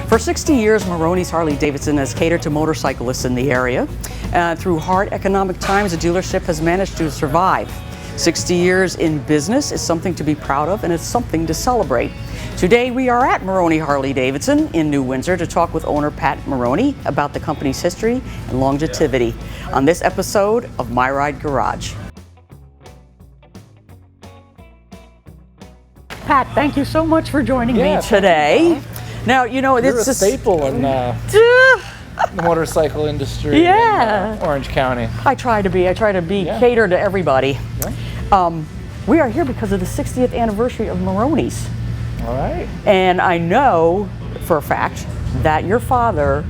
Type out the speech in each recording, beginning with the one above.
For 60 years, Moroney's Harley-Davidson has catered to motorcyclists in the area. Through hard economic times, the dealership has managed to survive. 60 years in business is something to be proud of, and it's something to celebrate. Today we are at Moroney Harley-Davidson in New Windsor to talk with owner Pat Moroney about the company's history and longevity on this episode of My Ride Garage. Pat, thank you so much for joining me today. Now, you know, you're it's a staple in the motorcycle industry in Orange County. I try to be catered to everybody. Yeah. We are here because of the 60th anniversary of Moroney's. All right. And I know for a fact that your father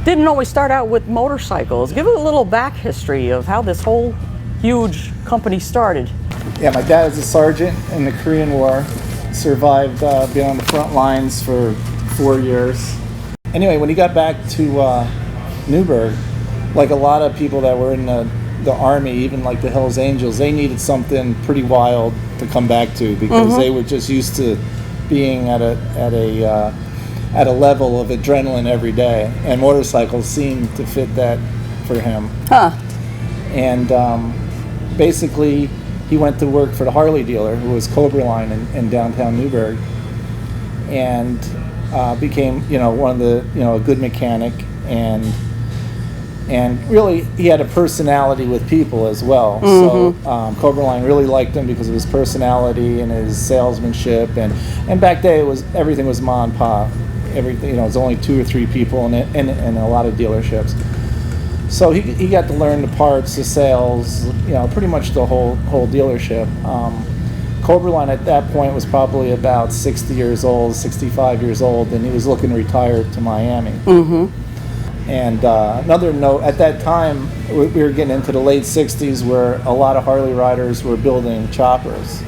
didn't always start out with motorcycles. Give it a little back history of how this whole huge company started. Yeah, my dad was a sergeant in the Korean War. Survived being on the front lines for 4 years. Anyway, when he got back to Newburgh, like a lot of people that were in the Army, even like the Hells Angels, they needed something pretty wild to come back to because they were just used to being at a level of adrenaline every day, and motorcycles seemed to fit that for him. And basically, he went to work for the Harley dealer, who was Cobra Line in downtown Newburgh, and became, one of the, a good mechanic, and really he had a personality with people as well. So Cobra Line really liked him because of his personality and his salesmanship, and back then everything was ma and pa. Everything, it was only 2 or 3 people in a lot of dealerships. So he got to learn the parts, the sales, pretty much the whole dealership. Cobra Line at that point was probably about 60 years old, 65 years old, and he was looking to retire to Miami. And another note, at that time, we were getting into the late 60s where a lot of Harley riders were building choppers.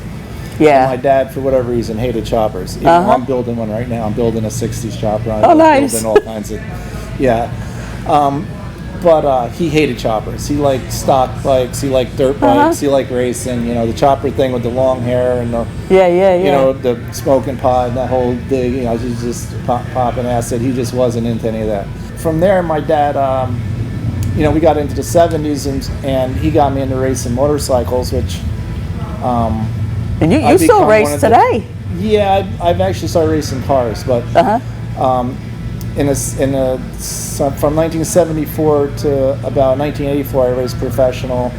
Yeah. And my dad, for whatever reason, hated choppers. Even though I'm building one right now. I'm building a 60s chopper. Nice. Building all kinds of, But he hated choppers. He liked stock bikes. He liked dirt bikes. He liked racing. The chopper thing with the long hair and the the smoking pot and that whole thing. He's just popping acid. He just wasn't into any of that. From there, my dad, we got into the 70s and he got me into racing motorcycles, which. And you still race today? I've actually started racing cars, but. From 1974 to about 1984, I raced professional.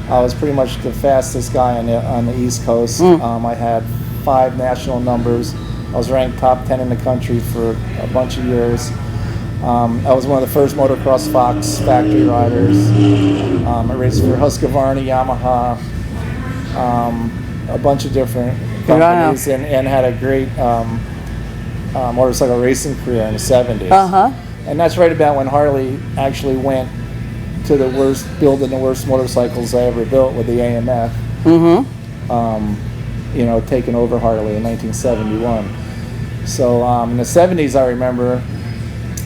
I was pretty much the fastest guy on the East Coast. I had 5 national numbers. I was ranked top 10 in the country for a bunch of years. I was one of the first Motocross Fox factory riders. I raced for Husqvarna, Yamaha, a bunch of different companies, and had a great motorcycle racing career in the 70s. And that's right about when Harley actually went to building the worst motorcycles I ever built with the AMF. Taking over Harley in 1971. So in the 70s, I remember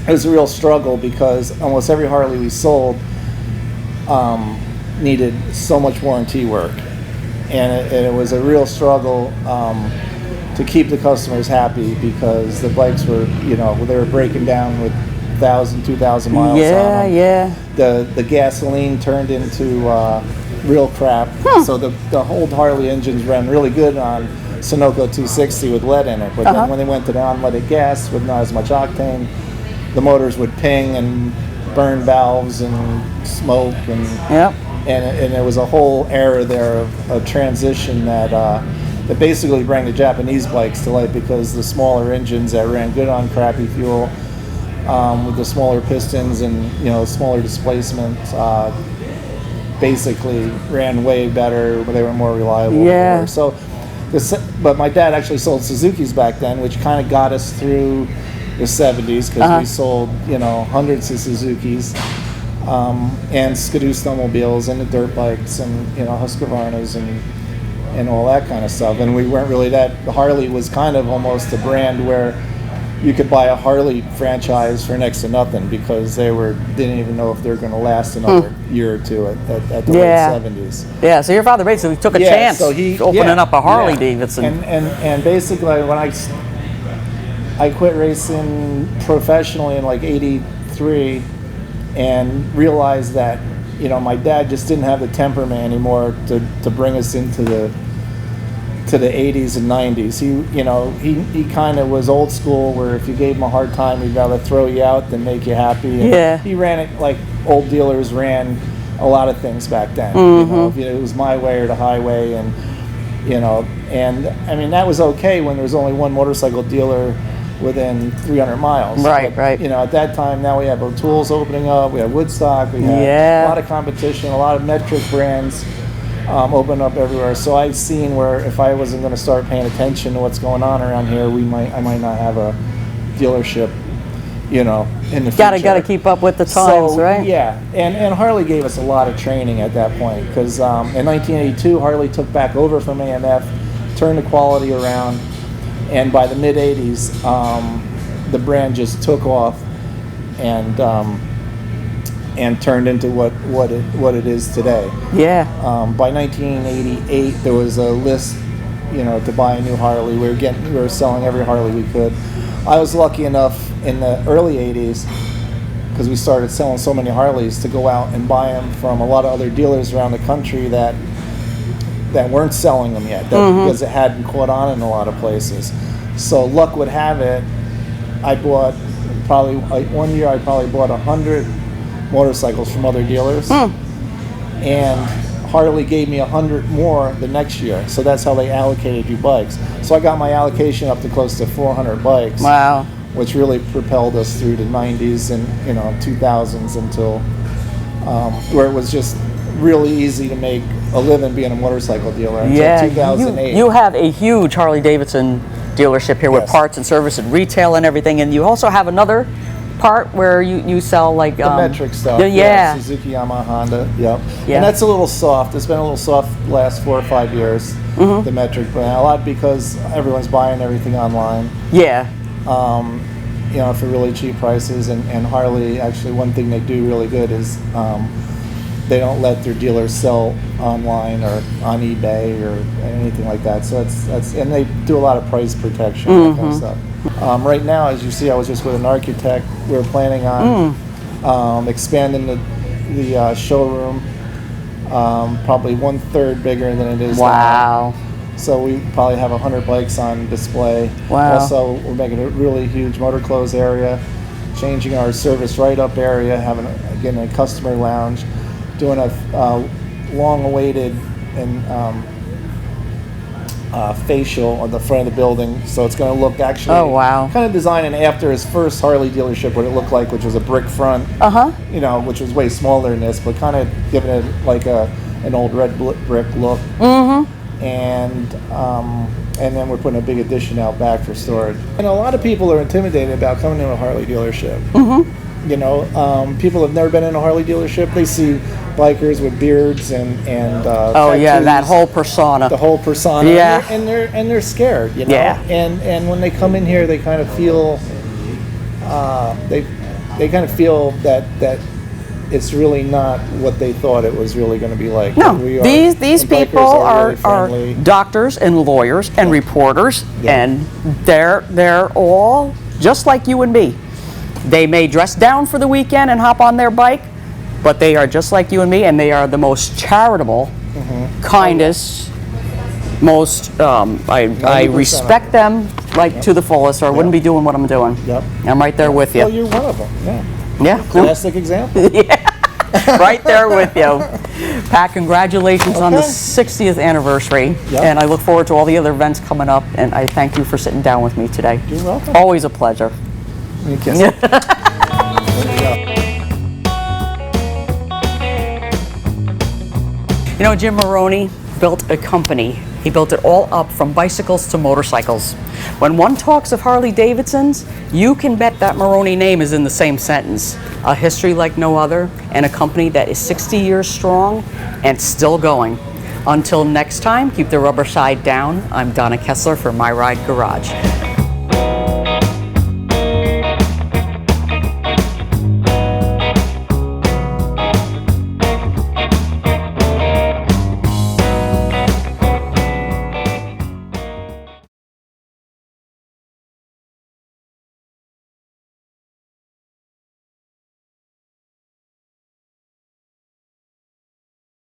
it was a real struggle because almost every Harley we sold needed so much warranty work, and it was a real struggle to keep the customers happy because the bikes were, they were breaking down with 1,000, 2,000 miles on them. The gasoline turned into real crap. So the old Harley engines ran really good on Sunoco 260 with lead in it, but then when they went to the unleaded gas with not as much octane, the motors would ping and burn valves and smoke, and there was a whole era there of transition that basically bring the Japanese bikes to life because the smaller engines that ran good on crappy fuel with the smaller pistons and smaller displacements basically ran way better. They were more reliable. But my dad actually sold Suzukis back then, which kind of got us through the 70s because we sold hundreds of Suzukis and Skidoo snowmobiles and the dirt bikes and Husqvarnas and all that kind of stuff. And we weren't really the Harley was kind of almost a brand where you could buy a Harley franchise for next to nothing because didn't even know if they were going to last another year or two at the late 70s. Yeah, so your father basically took a chance opening up a Harley-Davidson. And basically when I quit racing professionally in like '83 and realized that, you know, my dad just didn't have the temperament anymore to bring us into the 80s and 90s. He kind of was old school, where if you gave him a hard time, he'd rather throw you out than make you happy. And yeah. He ran it like old dealers ran a lot of things back then. It was my way or the highway, and I mean, that was okay when there was only one motorcycle dealer within 300 miles. Right, right. At that time, now we have O'Toole's opening up, we have Woodstock, we have a lot of competition, a lot of metric brands open up everywhere. So I've seen where if I wasn't going to start paying attention to what's going on around here, I might not have a dealership, in the future. Gotta keep up with the times, right? Yeah, and Harley gave us a lot of training at that point, because in 1982, Harley took back over from AMF, turned the quality around, and by the mid 80s, the brand just took off and turned into what it is today. Yeah. By 1988, there was a list, to buy a new Harley. We were selling every Harley we could. I was lucky enough in the early 80s, because we started selling so many Harleys, to go out and buy them from a lot of other dealers around the country that weren't selling them yet, because it hadn't caught on in a lot of places. So luck would have it, I bought one year I probably bought 100 motorcycles from other dealers, and Harley gave me 100 more the next year. So that's how they allocated you bikes. So I got my allocation up to close to 400 bikes. Wow. Which really propelled us through the 90s and 2000s until where it was just really easy to make a living being a motorcycle dealer until 2008. You have a huge Harley-Davidson dealership here with parts and service and retail and everything, and you also have another part where you sell like the metric stuff. Suzuki, Yamaha, Honda. Yep. Yeah. And that's a little soft. It's been a little soft the last 4 or 5 years. The metric brand, a lot because everyone's buying everything online. Yeah. For really cheap prices, and Harley, actually, one thing they do really good is they don't let their dealers sell online or on eBay or anything like that. So and they do a lot of price protection, that kind of stuff. Right now, as you see, I was just with an architect. We're planning on expanding the showroom, probably 1/3 bigger than it is now. Wow. So we probably have 100 bikes on display. Wow. Also, we're making a really huge motor clothes area, changing our service write-up area, having a customer lounge, doing a long-awaited and facial on the front of the building. So it's going to look actually kind of designing after his first Harley dealership, what it looked like, which was a brick front, which was way smaller than this, but kind of giving it like an old red brick look. And then we're putting a big addition out back for storage. And a lot of people are intimidated about coming to a Harley dealership. People have never been in a Harley dealership. They see bikers with beards and tattoos, that whole persona. The whole persona. Yeah. And they're scared. Yeah. And when they come in here, they kind of feel they kind of feel that it's really not what they thought it was really going to be like. No, these people are doctors and lawyers and reporters, and they're all just like you and me. They may dress down for the weekend and hop on their bike, but they are just like you and me, and they are the most charitable, kindest, most. I respect them to the fullest, or I wouldn't be doing what I'm doing. Yep. I'm right there with you. Well, you're one of them. Yeah. Yeah. Classic example. Right there with you. Pat, congratulations on the 60th anniversary. And I look forward to all the other events coming up, and I thank you for sitting down with me today. You're welcome. Always a pleasure. Thank you. Jim Moroney built a company. He built it all up from bicycles to motorcycles. When one talks of Harley-Davidsons, you can bet that Moroney name is in the same sentence. A history like no other, and a company that is 60 years strong and still going. Until next time, keep the rubber side down. I'm Donna Kessler for My Ride Garage.